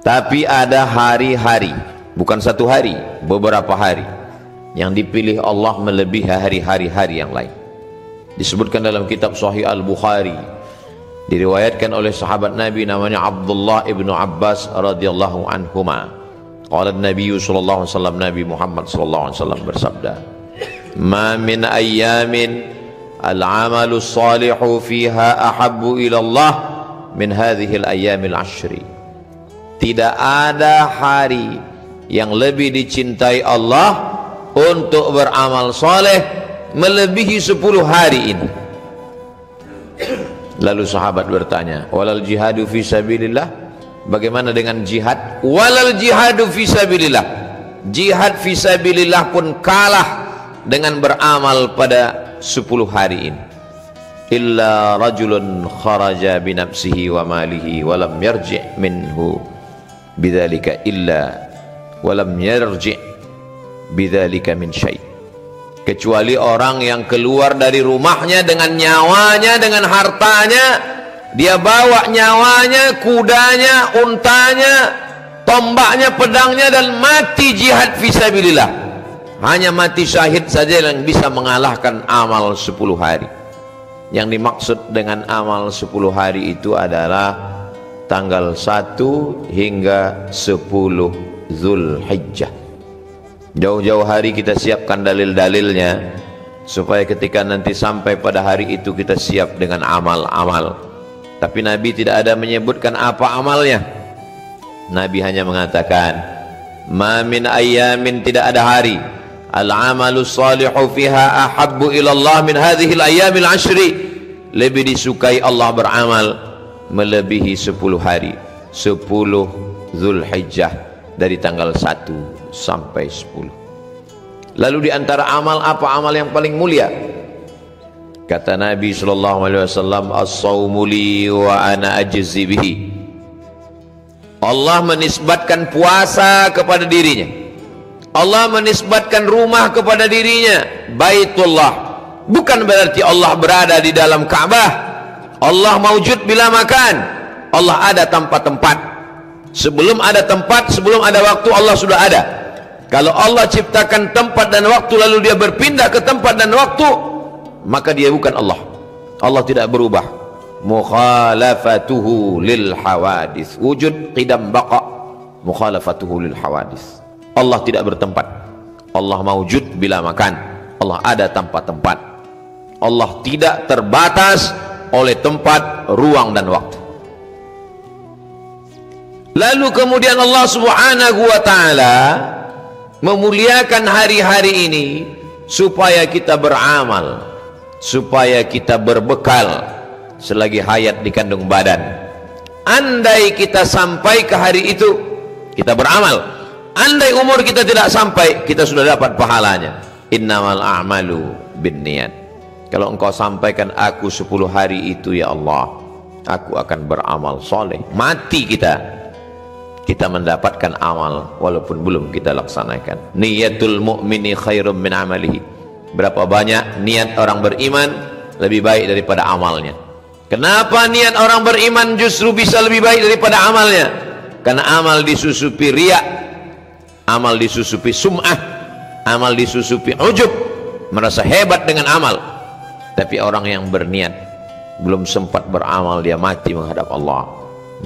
Tapi ada hari-hari, bukan satu hari, beberapa hari yang dipilih Allah melebihi hari-hari yang lain. Disebutkan dalam kitab Sahih Al-Bukhari, diriwayatkan oleh sahabat Nabi namanya Abdullah ibnu Abbas radhiyallahu anhuma. Qala Nabi sallallahu alaihi wasallam, Nabi Muhammad sallallahu alaihi wasallam bersabda, "Ma min ayyamin al-'amalu salihu fiha ahabbu ila Allah min hadhihi al-ayyamil 'ashri." Tidak ada hari yang lebih dicintai Allah untuk beramal soleh melebihi 10 hari ini. Lalu sahabat bertanya, walal jihadu fi sabilillah, bagaimana dengan jihad? Walal jihadu fi sabilillah, jihad fi sabilillah pun kalah dengan beramal pada 10 hari ini. Illa rajulun kharaja binafsihi wa malihi walam yarji' minhu bidzalika illa walam yarji' bidzalika min syai'. Kecuali orang yang keluar dari rumahnya dengan nyawanya, dengan hartanya, dia bawa nyawanya, kudanya, untanya, tombaknya, pedangnya, dan mati jihad fisabilillah. Hanya mati syahid saja yang bisa mengalahkan amal 10 hari. Yang dimaksud dengan amal 10 hari itu adalah tanggal 1 hingga 10 Zulhijjah. Jauh-jauh hari kita siapkan dalil-dalilnya supaya ketika nanti sampai pada hari itu kita siap dengan amal-amal. Tapi Nabi tidak ada menyebutkan apa amalnya. Nabi hanya mengatakan, ma min ayyamin, tidak ada hari, al-amalu salihu fiha ahabbu ilallah min hadhihi al-ayyamil 'ashri, lebih disukai Allah beramal melebihi 10 hari, 10 Zulhijjah, dari tanggal 1 sampai 10. Lalu di antara amal, apa amal yang paling mulia? Kata Nabi sallallahu alaihi wasallam, as-shaumu li wa ana ajzi bihi. Allah menisbatkan puasa kepada dirinya. Allah menisbatkan rumah kepada dirinya, Baitullah. Bukan berarti Allah berada di dalam Ka'bah. Allah maujud bila makan. Allah ada tanpa tempat. Sebelum ada tempat, sebelum ada waktu, Allah sudah ada. Kalau Allah ciptakan tempat dan waktu lalu dia berpindah ke tempat dan waktu, maka dia bukan Allah. Allah tidak berubah. Mukhalafatuhu lil hawadis, wujud qidam baqa, mukhalafatuhu lil hawadis. Allah tidak bertempat. Allah maujud bila makan. Allah ada tanpa tempat. Allah tidak terbatas oleh tempat, ruang dan waktu. Lalu kemudian Allah subhanahu wa ta'ala memuliakan hari-hari ini supaya kita beramal, supaya kita berbekal selagi hayat di kandung badan. Andai kita sampai ke hari itu, kita beramal. Andai umur kita tidak sampai, kita sudah dapat pahalanya. Innamal a'malu binniyat. Kalau engkau sampaikan aku 10 hari itu, ya Allah, aku akan beramal soleh. Mati kita mendapatkan amal walaupun belum kita laksanakan. Niyatul mu'mini khairum min amalihi. Berapa banyak niat orang beriman lebih baik daripada amalnya. Kenapa niat orang beriman justru bisa lebih baik daripada amalnya? Karena amal disusupi riya, amal disusupi sum'ah, amal disusupi ujub, merasa hebat dengan amal. Tapi orang yang berniat belum sempat beramal, dia mati menghadap Allah,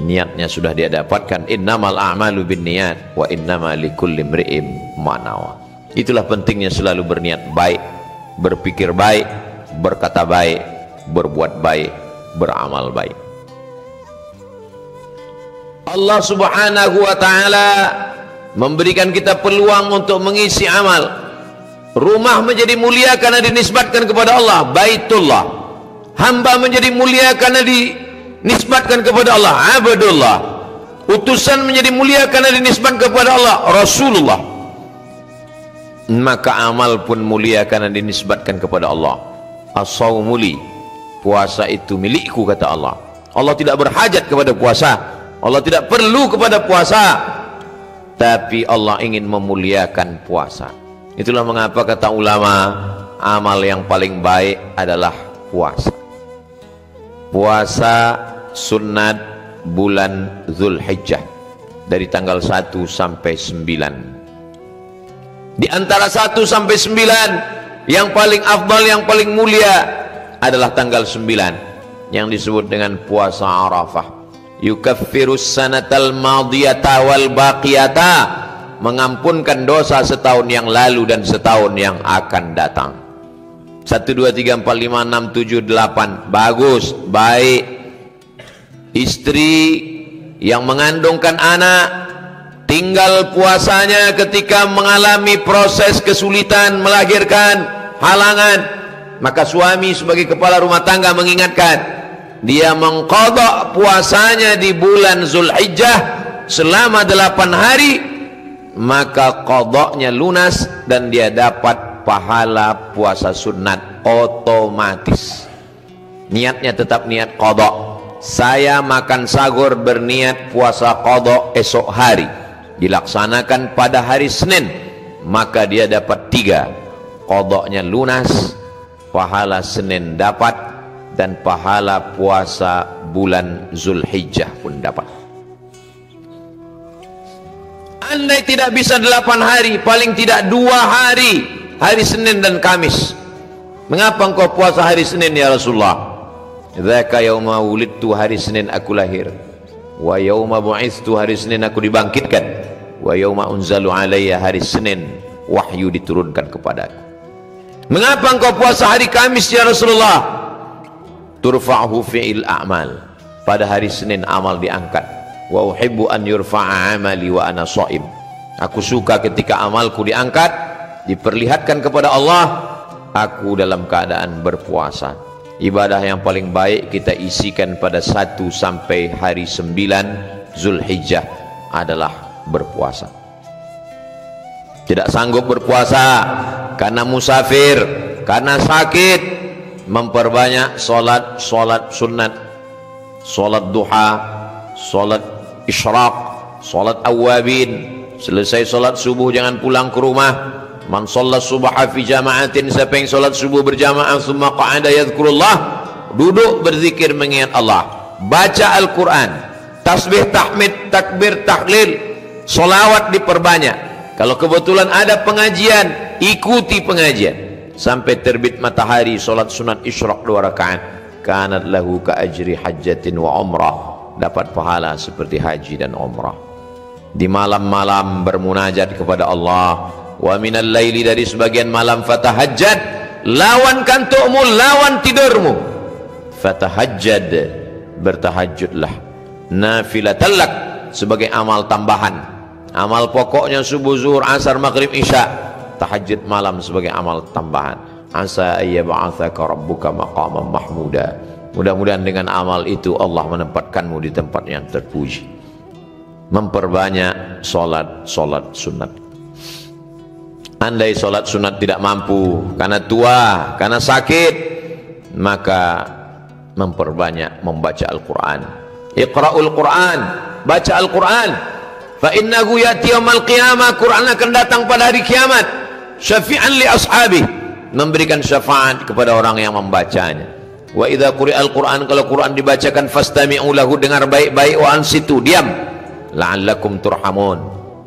niatnya sudah dia dapatkan. Innamal a'malu binniyat wa innama likulli imri'in ma nawa. Itulah pentingnya selalu berniat baik, berpikir baik, berkata baik, berbuat baik, beramal baik. Allah subhanahu wa ta'ala memberikan kita peluang untuk mengisi amal. Rumah menjadi mulia karena dinisbatkan kepada Allah, Baitullah. Hamba menjadi mulia karena dinisbatkan kepada Allah, Abdullah. Utusan menjadi mulia karena dinisbatkan kepada Allah, Rasulullah. Maka amal pun mulia karena dinisbatkan kepada Allah. As-shaumu li, puasa itu milikku, kata Allah. Allah tidak berhajat kepada puasa, Allah tidak perlu kepada puasa, tapi Allah ingin memuliakan puasa. Itulah mengapa kata ulama, amal yang paling baik adalah puasa. Puasa sunat bulan Zulhijjah, dari tanggal 1 sampai 9. Di antara 1 sampai 9 yang paling afdal, yang paling mulia adalah tanggal 9 yang disebut dengan puasa Arafah. Yukaffirus sanatal madiyata wal baqiyata, mengampunkan dosa setahun yang lalu dan setahun yang akan datang. 1, 2, 3, 4, 5, 6, 7, 8. Bagus, baik. Istri yang mengandungkan anak, tinggal puasanya ketika mengalami proses kesulitan melahirkan, halangan, maka suami sebagai kepala rumah tangga mengingatkan, dia mengqadha puasanya di bulan Zulhijjah selama 8 hari, maka qadhanya lunas dan dia dapat pahala puasa sunat otomatis. Niatnya tetap niat qadha. Saya makan sahur berniat puasa qadha esok hari, dilaksanakan pada hari Senin, maka dia dapat 3. Qadhanya lunas, pahala Senin dapat, dan pahala puasa bulan Zulhijjah pun dapat. Andai tidak bisa 8 hari, paling tidak 2 hari, hari Senin dan Kamis. Mengapa engkau puasa hari Senin ya Rasulullah? Dzaka yauma wulidtu, hari Senin aku lahir. Wa yauma bu'itstu, hari Senin aku dibangkitkan. Wa yauma unzalu alayya, hari Senin wahyu diturunkan kepadaku. Mengapa engkau puasa hari Kamis ya Rasulullah? Turfa'hu fi'il a'mal, pada hari Senin amal diangkat. Wa uhibbu an yurfa'a amali wa ana shaim, aku suka ketika amalku diangkat, diperlihatkan kepada Allah, aku dalam keadaan berpuasa. Ibadah yang paling baik kita isikan pada 1 sampai hari 9 Zulhijjah adalah berpuasa. Tidak sanggup berpuasa karena musafir, karena sakit, memperbanyak solat sunat, solat duha, solat isyraq, solat awabin. Selesai solat subuh jangan pulang ke rumah. Man shalla subha fi jama'atin, siapa yang solat subuh berjamaah, summa qa'ada yadhkurullah, duduk berzikir mengingat Allah, baca Al-Quran, tasbih, tahmid, takbir, tahlil, solawat diperbanyak. Kalau kebetulan ada pengajian, ikuti pengajian sampai terbit matahari. Solat sunat isyraq 2 rakaat, kanat lahu ka ajri hajjatin wa umrah, dapat pahala seperti haji dan umrah. Di malam-malam bermunajat kepada Allah. Wa minal laili, dari sebagian malam, fatahajjad, lawan kantukmu, lawan tidurmu, fatahajjad, bertahajudlah, nafilatallak, sebagai amal tambahan. Amal pokoknya subuh, zuhur, asar, maghrib, isya. Tahajud malam sebagai amal tambahan. Asa ayyab'atsaka rabbuka maqaman mahmuda, mudah-mudahan dengan amal itu Allah menempatkanmu di tempat yang terpuji. Memperbanyak solat sunat. Andai solat sunat tidak mampu karena tua, karena sakit, maka memperbanyak membaca Al-Quran. Iqra'ul Quran, baca Al-Quran. Fa innahu ya'ti yaumal qiyamah, Quran akan datang pada hari kiamat. Syafi'an li ashabi, memberikan syafaat kepada orang yang membacanya. Wa idza quri'al Quran, kalau Quran dibacakan, fastami'u lahu, dengar baik-baik, wa ansitu, diam, la'allakum turhamun,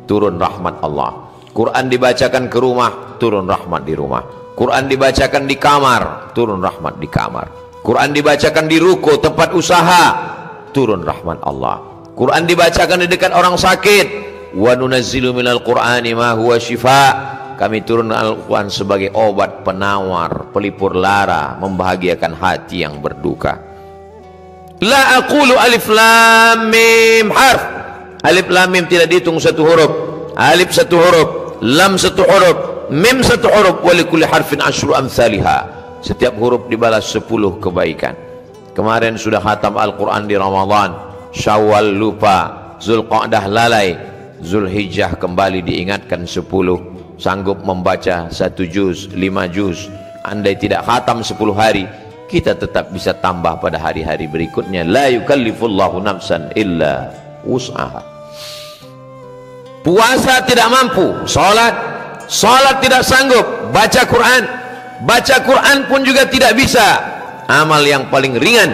turun rahmat Allah. Quran dibacakan ke rumah, turun rahmat di rumah. Quran dibacakan di kamar, turun rahmat di kamar. Quran dibacakan di ruko, tempat usaha, turun rahmat Allah. Quran dibacakan di dekat orang sakit. Wa nunazzilu minal Qur'ani ma huwa shifa, kami turun Al-Quran sebagai obat penawar, pelipur lara, membahagiakan hati yang berduka. La aqulu alif lam mim harf, alif lam mim tidak dihitung 1 huruf, alif 1 huruf, lam 1 huruf, mim 1 huruf, wa likulli harfin asyru amsalihha, setiap huruf dibalas 10 kebaikan. Kemarin sudah khatam Al-Quran di Ramadan, Syawal lupa, Zulqa'dah lalai, Zulhijjah kembali diingatkan 10, sanggup membaca 1 juz, 5 juz. Andai tidak khatam 10 hari, kita tetap bisa tambah pada hari-hari berikutnya. La yukallifullahu nafsan illa wus'aha. Puasa tidak mampu, solat tidak sanggup, baca Quran pun juga tidak bisa. Amal yang paling ringan,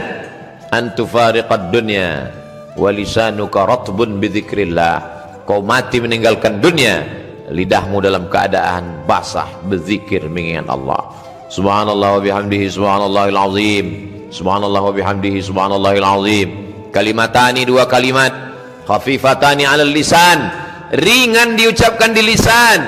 antufariqad dunya walisanuka ratbun bidzikrillah, kau mati meninggalkan dunia, lidahmu dalam keadaan basah berzikir mengingat Allah. Subhanallah wa bihamdihi subhanallahil azim, subhanallah wa bihamdihi subhanallahil azim. Kalimatani, dua kalimat, khafifatani 'alal lisan, ringan diucapkan di lisan,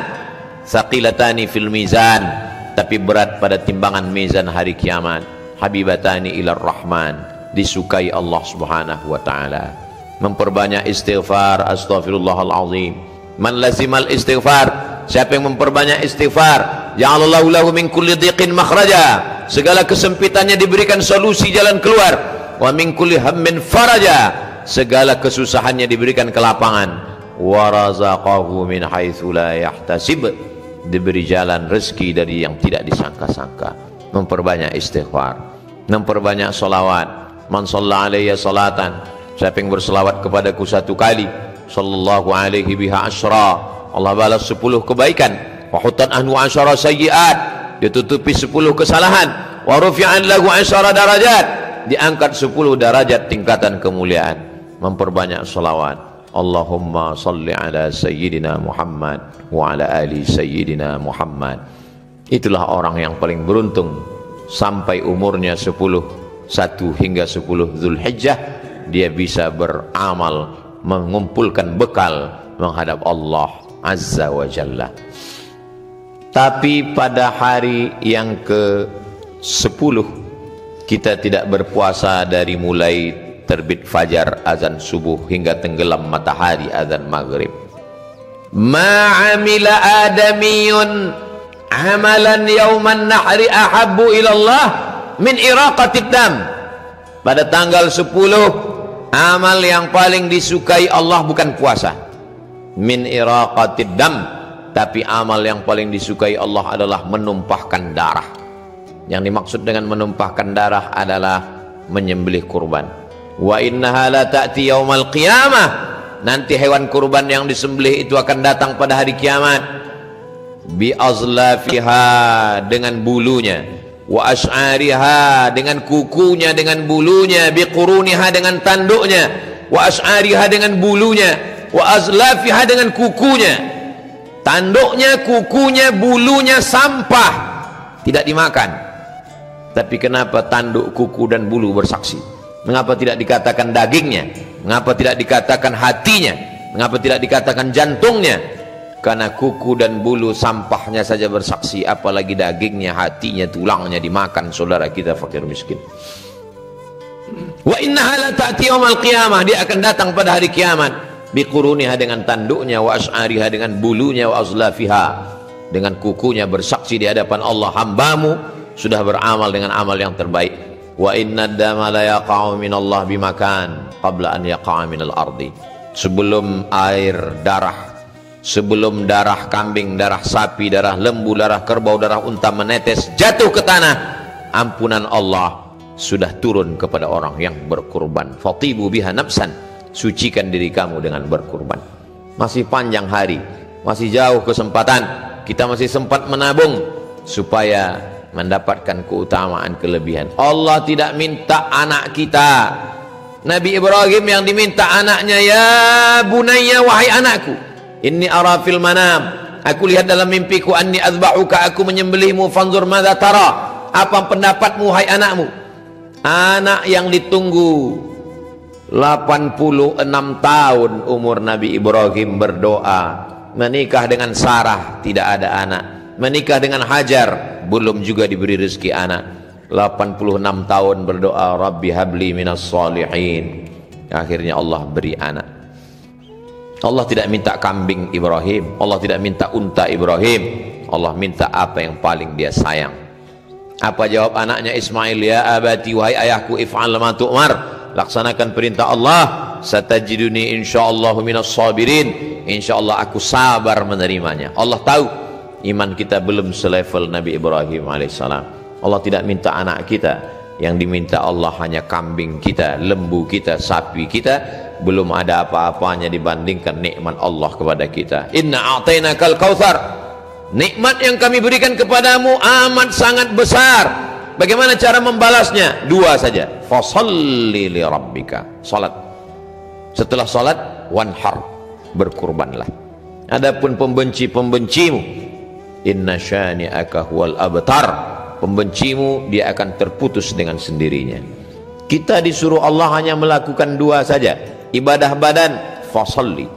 tsaqilatani fil mizan, tapi berat pada timbangan mizan hari kiamat. Habibatani ilar rahman, disukai Allah Subhanahu wa taala. Memperbanyak istighfar, astaghfirullahalazim. Man lazimal istighfar, siapa yang memperbanyak istighfar, ja'alallahu lahu min kulli dhiqin makhraja, segala kesempitannya diberikan solusi jalan keluar. Wa min kulli hammin faraja, segala kesusahannya diberikan kelapangan. Wa razaqahu min haitsu la yahtasib, diberi jalan rezeki dari yang tidak disangka-sangka. Memperbanyak istighfar, memperbanyak salawat. Man shalla alayya salatan, siapa yang berselawat kepadaku satu kali, sallallahu alaihi biha asyra, Allah balas 10 kebaikan. Wa hutat anhu asyara sayyiat, ditutupi 10 kesalahan. Wa rufi'an lahu asyara darajat, diangkat 10 derajat tingkatan kemuliaan. Memperbanyak salawat. Allahumma salli ala sayyidina Muhammad wa ala ali sayyidina Muhammad. Itulah orang yang paling beruntung, sampai umurnya 1 hingga 10 Zulhijjah dia bisa beramal, mengumpulkan bekal menghadap Allah Azza wa Jalla. Tapi pada hari yang ke-10 kita tidak berpuasa dari mulai terbit fajar azan subuh hingga tenggelam matahari azan maghrib. Ma'amila adamiyun amalan yauman nahri ahabbu ilallah min iraqatid dam. Pada tanggal 10 amal yang paling disukai Allah bukan puasa, min iraqatid dam, tapi amal yang paling disukai Allah adalah menumpahkan darah. Yang dimaksud dengan menumpahkan darah adalah menyembelih kurban. Wa innaha la ta'ti yaumal qiyamah, nanti hewan kurban yang disembelih itu akan datang pada hari kiamat. Bi azlafiha, dengan bulunya, wa ash'ariha, dengan kukunya, dengan bulunya, bi quruniha, dengan tanduknya, wa ash'ariha, dengan bulunya, wa azlafiha, dengan kukunya. Tanduknya, kukunya, bulunya sampah, tidak dimakan. Tapi kenapa tanduk, kuku dan bulu bersaksi? Mengapa tidak dikatakan dagingnya? Mengapa tidak dikatakan hatinya? Mengapa tidak dikatakan jantungnya? Karena kuku dan bulu sampahnya saja bersaksi, apalagi dagingnya, hatinya, tulangnya dimakan saudara kita fakir miskin. Wa innaha la ta'ti yaumal qiyamah, dia akan datang pada hari kiamat. Biquruniha, dengan tanduknya, wa ash'ariha, dengan bulunya, wa azlafiha, dengan kukunya bersaksi di hadapan Allah, hambamu sudah beramal dengan amal yang terbaik. Wa inna ad-dama la yaqa'u minallah bimakan qabla an yaqa'a minal ardi. Sebelum air darah, sebelum darah kambing, darah sapi, darah lembu, darah kerbau, darah unta menetes jatuh ke tanah, ampunan Allah sudah turun kepada orang yang berkurban. Fatibu biha nafsan, sucikan diri kamu dengan berkurban. Masih panjang hari, masih jauh kesempatan, kita masih sempat menabung supaya mendapatkan keutamaan kelebihan. Allah tidak minta anak kita. Nabi Ibrahim yang diminta anaknya, ya bunayya, wahai anakku, inni ara fil manam, aku lihat dalam mimpiku, anni azba'uka, aku menyembelihmu, fanzur madza tara, apa pendapatmu hai anakmu. Anak yang ditunggu 86 tahun umur Nabi Ibrahim berdoa, menikah dengan Sarah tidak ada anak, menikah dengan Hajar belum juga diberi rezeki anak. 86 tahun berdoa, Rabbi habli minas salihin, akhirnya Allah beri anak. Allah tidak minta kambing Ibrahim, Allah tidak minta unta Ibrahim, Allah minta apa yang paling dia sayang. Apa jawab anaknya Ismail? Ya abati, wahai ayahku, if'al ma tu'mar, laksanakan perintah Allah, satajiduni insyaallah minas sabirin, insyaallah aku sabar menerimanya. Allah tahu iman kita belum selevel Nabi Ibrahim alaihissalam. Allah tidak minta anak kita, yang diminta Allah hanya kambing kita, lembu kita, sapi kita, belum ada apa-apanya dibandingkan nikmat Allah kepada kita. Inna a'tainakal kautsar, nikmat yang kami berikan kepadamu amat sangat besar. Bagaimana cara membalasnya? Dua saja, fasholli li rabbika, salat. Setelah salat, wanhar, berkurbanlah. Adapun pembenci-pembencimu, inna syani'aka huwal abtar, pembencimu dia akan terputus dengan sendirinya. Kita disuruh Allah hanya melakukan dua saja, ibadah badan fasalli,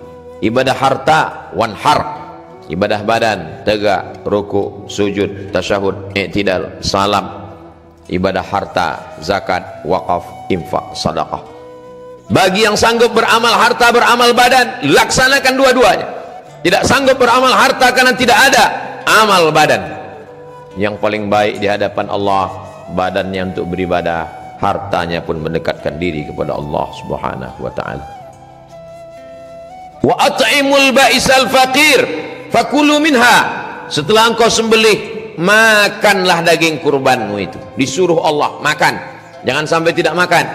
ibadah harta wanhar. Ibadah badan tegak, ruku, sujud, tasyahud, i'tidal, salam. Ibadah harta zakat, wakaf, infak, sedekah. Bagi yang sanggup beramal harta, beramal badan, laksanakan dua-duanya. Tidak sanggup beramal harta karena tidak ada amal badan. Yang paling baik di hadapan Allah badannya untuk beribadah, hartanya pun mendekatkan diri kepada Allah Subhanahu wa taala. Wa at'imul ba'isal faqir fakulu minha. Setelah engkau sembelih, makanlah daging kurbanmu itu. Disuruh Allah makan, jangan sampai tidak makan.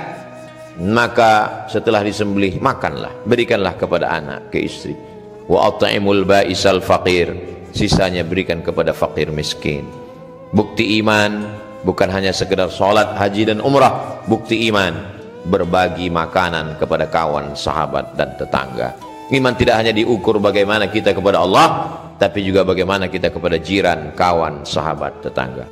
Maka setelah disembelih, makanlah, berikanlah kepada anak, ke istri. Wa at'imul ba'isal faqir, sisanya berikan kepada fakir miskin. Bukti iman bukan hanya sekedar sholat, haji dan umrah. Bukti iman berbagi makanan kepada kawan, sahabat dan tetangga. Iman tidak hanya diukur bagaimana kita kepada Allah, tapi juga bagaimana kita kepada jiran, kawan, sahabat, tetangga.